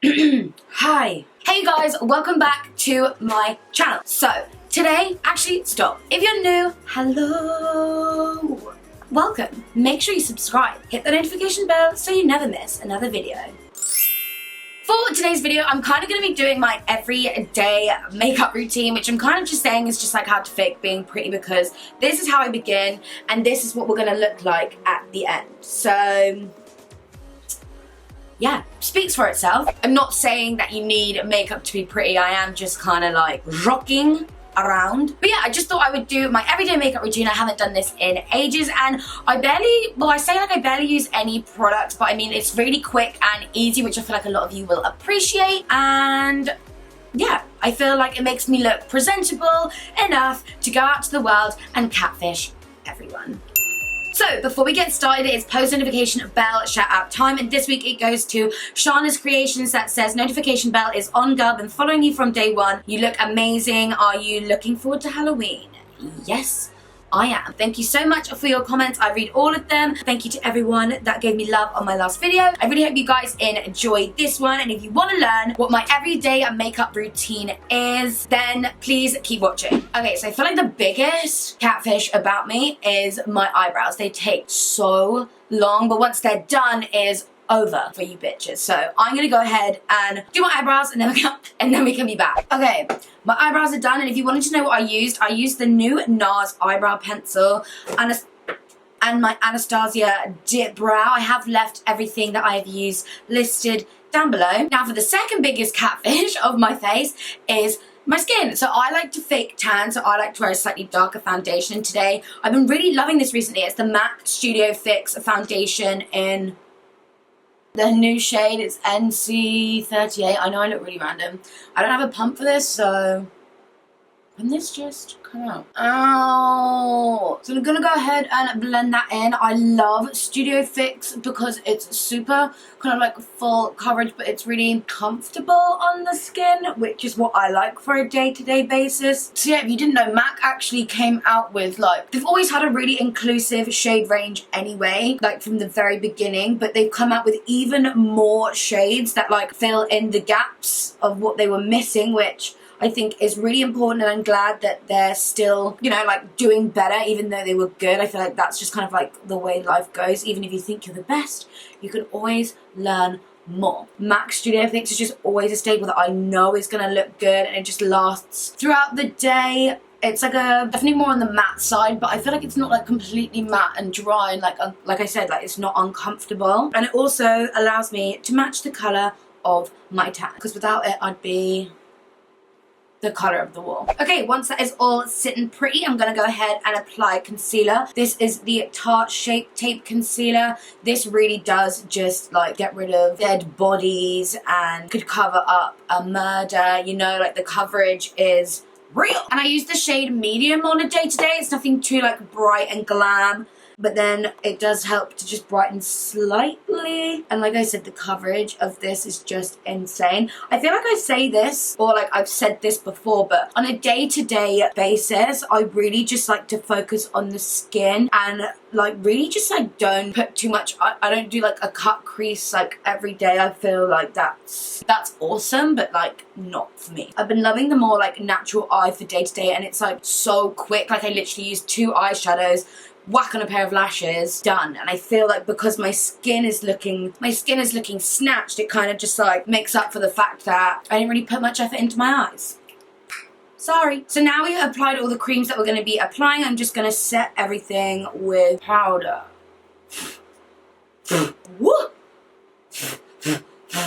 Hi. Hey guys, welcome back to my channel. So, today, actually, stop. If you're new, hello. Welcome. Make sure you subscribe. Hit the notification bell so you never miss another video. For today's video, I'm kind of going to be doing my everyday makeup routine, which I'm kind of just saying is just like how to fake being pretty, because this is how I begin and this is what we're going to look like at the end. So yeah, speaks for itself. I'm not saying that you need makeup to be pretty. I am just kind of like rocking around. But yeah, I just thought I would do my everyday makeup routine. I haven't done this in ages and I say like I barely use any products, but I mean it's really quick and easy, which I feel like a lot of you will appreciate. And yeah, I feel like it makes me look presentable enough to go out to the world and catfish everyone. So, before we get started, it's post notification bell shout out time, and this week it goes to Shauna's Creations that says, notification bell is on, girl, been following you from day one. You look amazing. Are you looking forward to Halloween? Yes, I am. Thank you so much for your comments. I read all of them. Thank you to everyone that gave me love on my last video. I really hope you guys enjoyed this one, and if you want to learn what my everyday makeup routine is, then please keep watching. Okay, so I feel like the biggest catfish about me is my eyebrows. They take so long, but once they're done is over for you bitches. So I'm gonna go ahead and do my eyebrows and then we can be back. Okay, my eyebrows are done, and if you wanted to know what I used the new NARS eyebrow pencil and my Anastasia dip brow. I have left everything that I've used listed down below. Now for the second biggest catfish of my face is my skin. So I like to fake tan, so I like to wear a slightly darker foundation. And today I've been really loving this recently. It's the MAC Studio Fix foundation in the new shade. It's NC38. I know I look really random. I don't have a pump for this, so can this just come out? Ow! So I'm gonna go ahead and blend that in. I love Studio Fix because it's super kind of like full coverage, but it's really comfortable on the skin, which is what I like for a day-to-day basis. So yeah, if you didn't know, MAC actually came out with like, they've always had a really inclusive shade range anyway, like from the very beginning, but they've come out with even more shades that like fill in the gaps of what they were missing, which I think is really important, and I'm glad that they're still, you know, like doing better even though they were good. I feel like that's just kind of like the way life goes. Even if you think you're the best, you can always learn more. MAC Studio Fix is just always a staple that I know is going to look good, and it just lasts throughout the day. It's like definitely more on the matte side, but I feel like it's not like completely matte and dry, and like I said, like it's not uncomfortable. And it also allows me to match the colour of my tan, because without it I'd be the colour of the wall. Okay, once that is all sitting pretty, I'm gonna go ahead and apply concealer. This is the Tarte Shape Tape Concealer. This really does just like get rid of dead bodies and could cover up a murder, you know, like the coverage is real. And I use the shade medium on a day-to-day. It's nothing too like bright and glam, but then it does help to just brighten slightly. And like I said, the coverage of this is just insane. I feel like I say this, or like I've said this before, but on a day-to-day basis, I really just like to focus on the skin and like really just like don't put too much. I don't do like a cut crease like every day. I feel like that's awesome, but like not for me. I've been loving the more like natural eye for day-to-day, and it's like so quick. Like I literally use 2 eyeshadows, whack on a pair of lashes, done. And I feel like because my skin is looking snatched, it kind of just like makes up for the fact that I didn't really put much effort into my eyes. Sorry. So now we've applied all the creams that we're going to be applying. I'm just going to set everything with powder. Woo!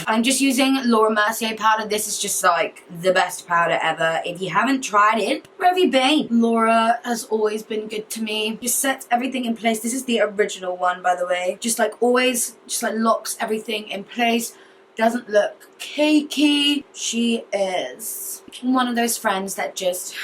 I'm just using Laura Mercier powder. This is just like the best powder ever. If you haven't tried it, where have you been? Laura has always been good to me. Just sets everything in place. This is the original one, by the way. Just like always, just like locks everything in place. Doesn't look cakey. She is one of those friends that just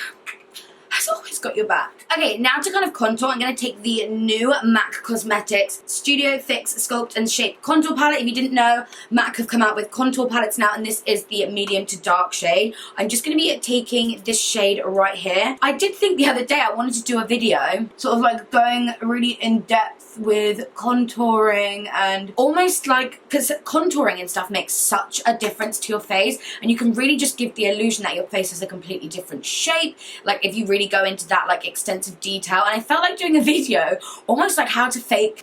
has always got your back. Okay, now to kind of contour, I'm going to take the new MAC Cosmetics Studio Fix Sculpt and Shape Contour Palette. If you didn't know, MAC have come out with contour palettes now, and this is the medium to dark shade. I'm just going to be taking this shade right here. I did think the other day I wanted to do a video, sort of like going really in depth with contouring and almost like, because contouring and stuff makes such a difference to your face, and you can really just give the illusion that your face has a completely different shape, like if you really go into that like extensive detail. And I felt like doing a video almost like how to fake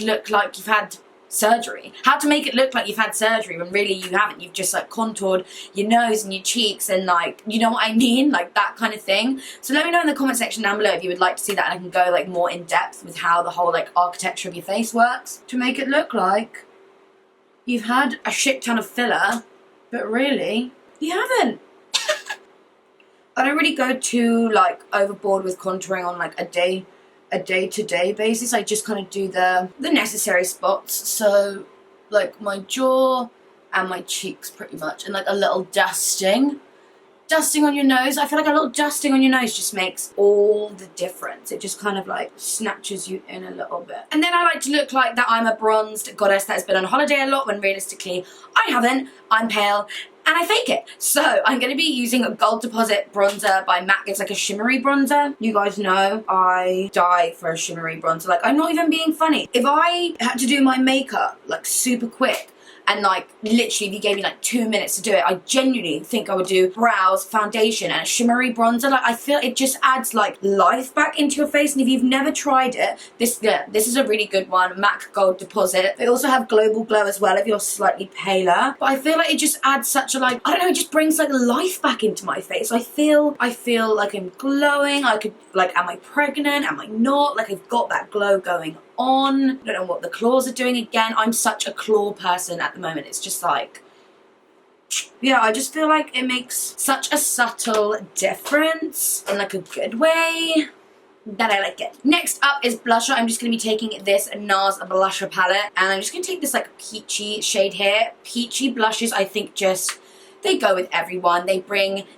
look like you've had surgery, how to make it look like you've had surgery when really you haven't. You've just like contoured your nose and your cheeks and like, you know what I mean, like that kind of thing. So let me know in the comment section down below if you would like to see that, and I can go like more in depth with how the whole like architecture of your face works to make it look like you've had a shit ton of filler, but really you haven't. I don't really go too like overboard with contouring on like a day-to-day basis. I just kind of do the necessary spots, so like my jaw and my cheeks pretty much, and like a little dusting on your nose. I feel like a little dusting on your nose just makes all the difference. It just kind of like snatches you in a little bit. And then I like to look like that I'm a bronzed goddess that has been on holiday a lot, when realistically I haven't. I'm pale and I fake it. So I'm going to be using a Gold Deposit bronzer by MAC. It's like a shimmery bronzer. You guys know I die for a shimmery bronzer. Like, I'm not even being funny. If I had to do my makeup like super quick, and like literally if you gave me like 2 minutes to do it, I genuinely think I would do brows, foundation and a shimmery bronzer. Like, I feel it just adds like life back into your face. And if you've never tried it, this is a really good one. MAC Gold Deposit. They also have Global Glow as well if you're slightly paler, but I feel like it just adds such a like, I don't know, it just brings like life back into my face. I feel like I'm glowing. I could like, am I pregnant? Am I not? Like, I've got that glow going on. I don't know what the claws are doing. Again, I'm such a claw person at the moment. It's just like, yeah, I just feel like it makes such a subtle difference in like a good way that I like it. Next up is blusher. I'm just going to be taking this NARS blusher palette, and I'm just going to take this like peachy shade here. Peachy blushes, I think, just they go with everyone. They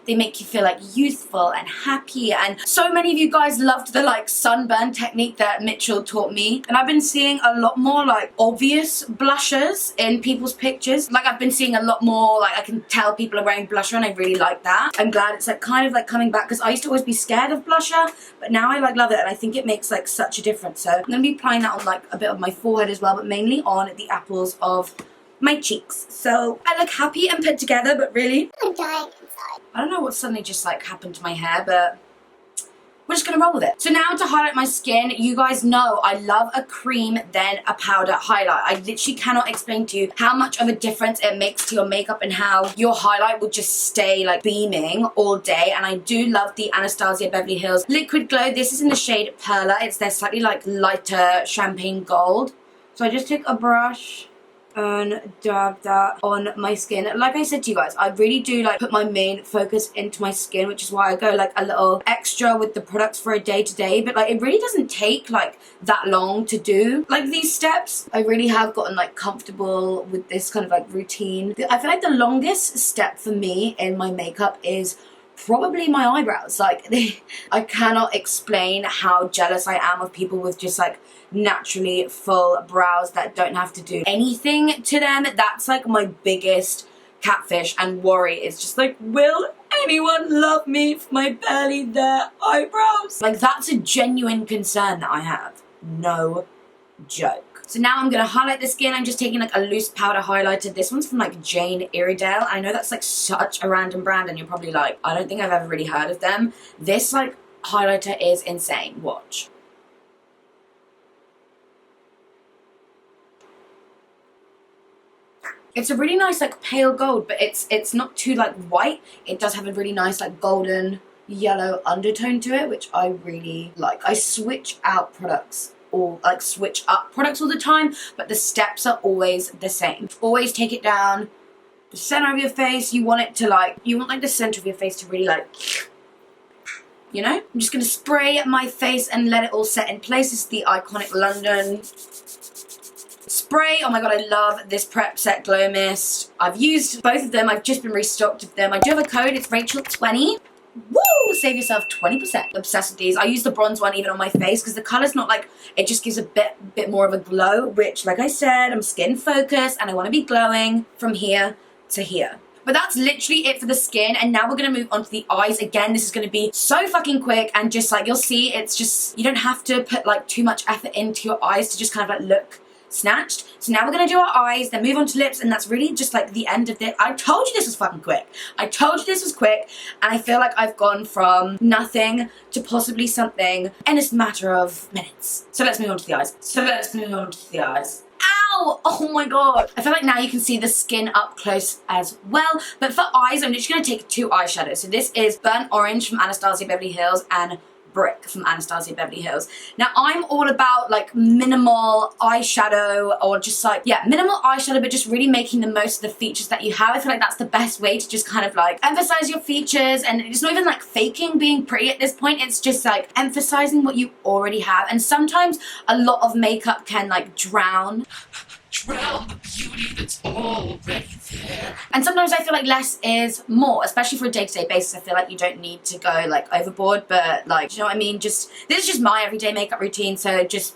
make you feel like youthful and happy, and so many of you guys loved the like sunburn technique that Mitchell taught me, and I've been seeing a lot more like obvious blushers in people's pictures. Like, I've been seeing a lot more, like I can tell people are wearing blusher, and I really like that. I'm glad it's like kind of like coming back, because I used to always be scared of blusher, but now I like love it, and I think it makes like such a difference. So I'm going to be applying that on like a bit of my forehead as well, but mainly on the apples of my cheeks. So I look happy and put together, but really I'm dying inside. I don't know what suddenly just like happened to my hair, but we're just gonna roll with it. So now to highlight my skin, you guys know I love a cream then a powder highlight. I literally cannot explain to you how much of a difference it makes to your makeup and how your highlight will just stay like beaming all day. And I do love the Anastasia Beverly Hills Liquid Glow. This is in the shade Perla. It's their slightly like lighter champagne gold. So I just take a brush and dab that on my skin. Like I said to you guys, I really do like put my main focus into my skin, which is why I go like a little extra with the products for a day-to-day, but like it really doesn't take like that long to do like these steps. I really have gotten like comfortable with this kind of like routine. I feel like the longest step for me in my makeup is probably my eyebrows. Like, I cannot explain how jealous I am of people with just like naturally full brows that don't have to do anything to them. That's like my biggest catfish and worry. It's just like, will anyone love me for my barely there eyebrows? Like, that's a genuine concern that I have. No joke. So now I'm going to highlight the skin. I'm just taking like a loose powder highlighter. This one's from like Jane Iredale. I know that's like such a random brand, and you're probably like, I don't think I've ever really heard of them. This like highlighter is insane. Watch. It's a really nice like pale gold, but it's not too like white. It does have a really nice like golden yellow undertone to it, which I really like. I switch out products, or like switch up products all the time, but the steps are always the same. Always take it down the center of your face. You want it to like, you want like the center of your face to really like, you know? I'm just gonna spray my face and let it all set in place. This is the Iconic London spray. Oh my god, I love this Prep Set Glow Mist. I've used both of them. I've just been restocked of them. I do have a code. It's Rachel20. woo, save yourself 20%. Obsessed with these. I use the bronze one even on my face because the color's not like, it just gives a bit more of a glow, which like I said, I'm skin focused and I want to be glowing from here to here. But that's literally it for the skin, and now we're gonna move on to the eyes. Again, this is gonna be so fucking quick, and just like, you'll see, it's just, you don't have to put like too much effort into your eyes to just kind of like look snatched. So now we're gonna do our eyes, then move on to lips, and that's really just like the end of it. I told you this was fucking quick. I told you this was quick, and I feel like I've gone from nothing to possibly something in a matter of minutes. So let's move on to the eyes. Ow! Oh my god. I feel like now you can see the skin up close as well. But for eyes, I'm just going to take 2 eyeshadows. So this is Burnt Orange from Anastasia Beverly Hills and Brick from Anastasia Beverly Hills. Now I'm all about like minimal eyeshadow, or just like, yeah, minimal eyeshadow, but just really making the most of the features that you have. I feel like that's the best way to just kind of like emphasize your features, and it's not even like faking being pretty at this point. It's just like emphasizing what you already have. And sometimes a lot of makeup can like drown the beauty that's already there. And sometimes I feel like less is more, especially for a day-to-day basis. I feel like you don't need to go like overboard, but like, you know what I mean? Just, this is just my everyday makeup routine, so just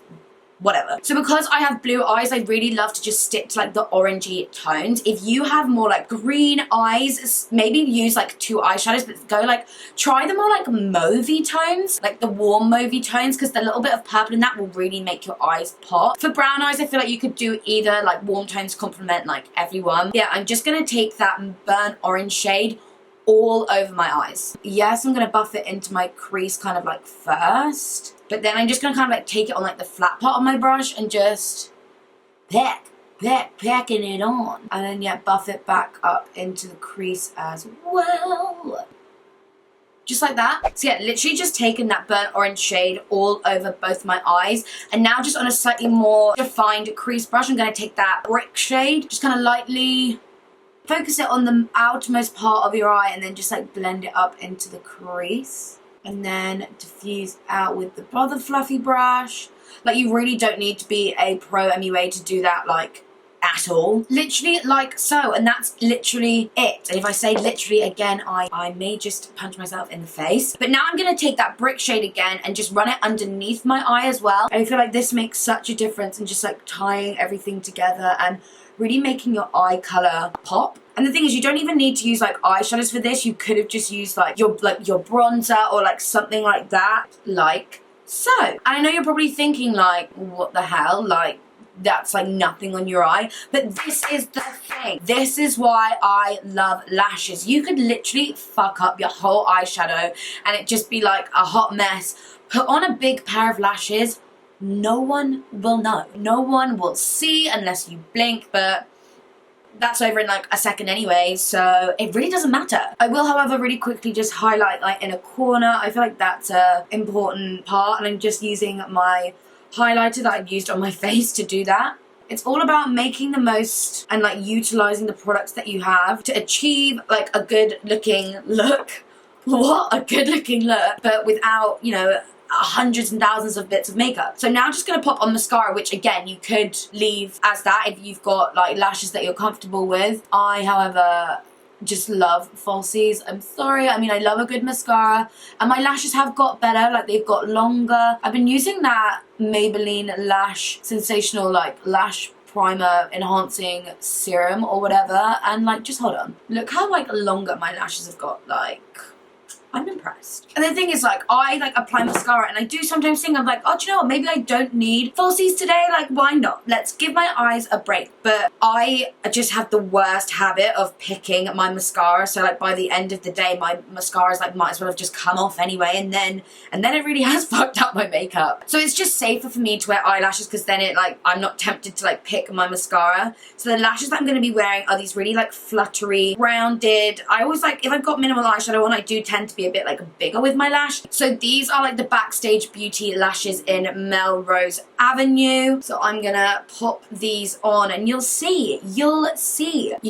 whatever. So because I have blue eyes, I really love to just stick to like the orangey tones. If you have more like green eyes, maybe use like 2 eyeshadows, but go like, try the more like mauvey tones, like the warm mauvey tones, because the little bit of purple in that will really make your eyes pop. For brown eyes, I feel like you could do either like warm tones complement like everyone. Yeah, I'm just gonna take that burnt orange shade all over my eyes. Yes, I'm gonna buff it into my crease kind of like first, but then I'm just gonna kind of like take it on like the flat part of my brush and just packing it on. And then yeah, buff it back up into the crease as well. Just like that. So yeah, literally just taking that burnt orange shade all over both my eyes. And now just on a slightly more defined crease brush, I'm gonna take that brick shade, just kind of lightly focus it on the outermost part of your eye, and then just like blend it up into the crease. And then diffuse out with the other fluffy brush. Like, you really don't need to be a pro MUA to do that, like, at all. Literally like so, and that's literally it. And if I say literally again, I may just punch myself in the face. But now I'm gonna take that brick shade again and just run it underneath my eye as well. I feel like this makes such a difference in just like tying everything together and really making your eye color pop. And the thing is, you don't even need to use like eyeshadows for this. You could have just used like your bronzer or like something like that, like so. And I know you're probably thinking like, what the hell, like that's like nothing on your eye, but this is the thing. This is why I love lashes. You could literally fuck up your whole eyeshadow and it just be like a hot mess. Put on a big pair of lashes, no one will know. No one will see unless you blink, but that's over in like a second anyway, so it really doesn't matter. I will, however, really quickly just highlight like in a corner. I feel like that's a important part, and I'm just using my highlighter that I've used on my face to do that. It's all about making the most and like utilizing the products that you have to achieve like a good looking look. What? A good looking look, but without, you know, hundreds and thousands of bits of makeup. So now I'm just going to pop on mascara, which again you could leave as that if you've got like lashes that you're comfortable with. I, however, just love falsies. I'm sorry, I mean, I love a good mascara, and my lashes have got better, like they've got longer. I've been using that Maybelline Lash Sensational like lash primer enhancing serum or whatever, and like, just hold on, look how like longer my lashes have got. Like, I'm impressed. And the thing is, like, I like apply mascara and I do sometimes think, I'm like, oh, do you know what, maybe I don't need falsies today, like why not? Let's give my eyes a break. But I just have the worst habit of picking my mascara, so like by the end of the day my mascara's like might as well have just come off anyway, and then it really has fucked up my makeup. So it's just safer for me to wear eyelashes, because then it like, I'm not tempted to like pick my mascara. So the lashes that I'm going to be wearing are these really like fluttery, rounded. I always like, if I've got minimal eyeshadow on, I do tend to be a bit like bigger with my lash. So these are like the Backstage Beauty lashes in Melrose Avenue. So I'm gonna pop these on and you'll see. You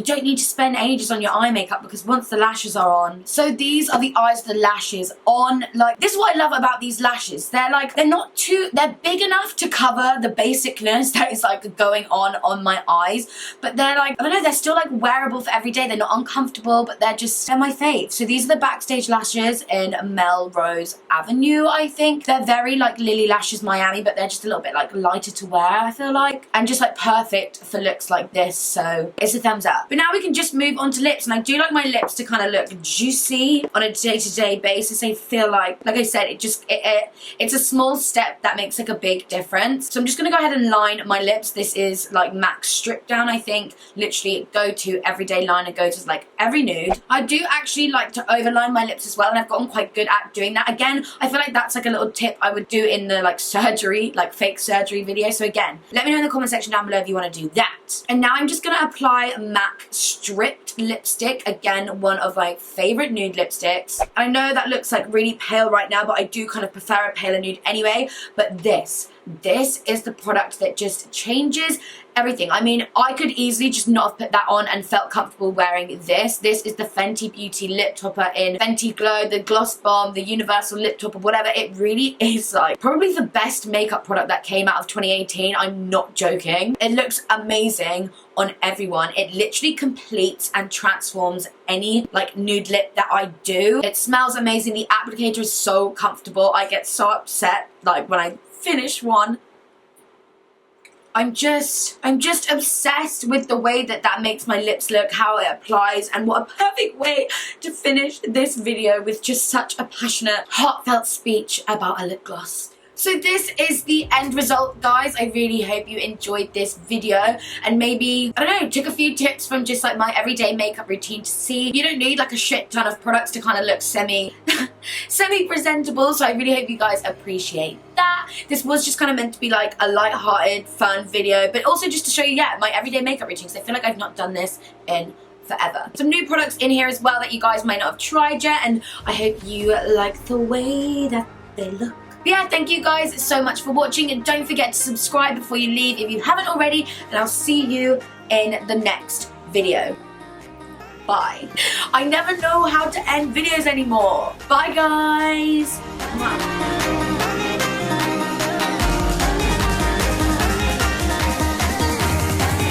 don't need to spend ages on your eye makeup, because once the lashes are on. So these are the eyes of the lashes on. Like, this is what I love about these lashes. They're like, they're big enough to cover the basicness that is like going on my eyes, but they're like, I don't know, they're still like wearable for every day. They're not uncomfortable, but they're my fave. So these are the Backstage lashes lashes in Melrose Avenue, I think. They're very like Lily Lashes Miami, but they're just a little bit like lighter to wear, I feel like, and just like perfect for looks like this, so it's a thumbs up. But now we can just move on to lips, and I do like my lips to kind of look juicy on a day-to-day basis. I feel like I said, it's a small step that makes like a big difference. So I'm just gonna go ahead and line my lips. This is like MAC Strip Down, I think. Literally go to everyday liner, go to like every nude. I do actually like to overline my lips as well, and I've gotten quite good at doing that. Again, I feel like that's like a little tip I would do in the like surgery, like fake surgery video. So again, let me know in the comment section down below if you want to do that. And now I'm just gonna apply MAC Stripped lipstick. Again, one of my favorite nude lipsticks. I know that looks like really pale right now, but I do kind of prefer a paler nude anyway. But this is the product that just changes everything. I mean, I could easily just not have put that on and felt comfortable wearing this. This is the Fenty Beauty lip topper in Fenty Glow, the Gloss Bomb, the Universal lip topper, whatever. It really is like probably the best makeup product that came out of 2018. I'm not joking. It looks amazing on everyone. It literally completes and transforms any like nude lip that I do. It smells amazing. The applicator is so comfortable. I get so upset like when I finish one. I'm just obsessed with the way that makes my lips look, how it applies, and what a perfect way to finish this video with just such a passionate, heartfelt speech about a lip gloss. So this is the end result, guys. I really hope you enjoyed this video and maybe, I don't know, took a few tips from just like my everyday makeup routine to see. You don't need like a shit ton of products to kind of look semi-presentable, so I really hope you guys appreciate that. This was just kind of meant to be like a light-hearted, fun video, but also just to show you, yeah, my everyday makeup routine, because I feel like I've not done this in forever. Some new products in here as well that you guys might not have tried yet, and I hope you like the way that they look. But yeah, thank you guys so much for watching, and don't forget to subscribe before you leave if you haven't already, and I'll see you in the next video. Bye. I never know how to end videos anymore. Bye, guys.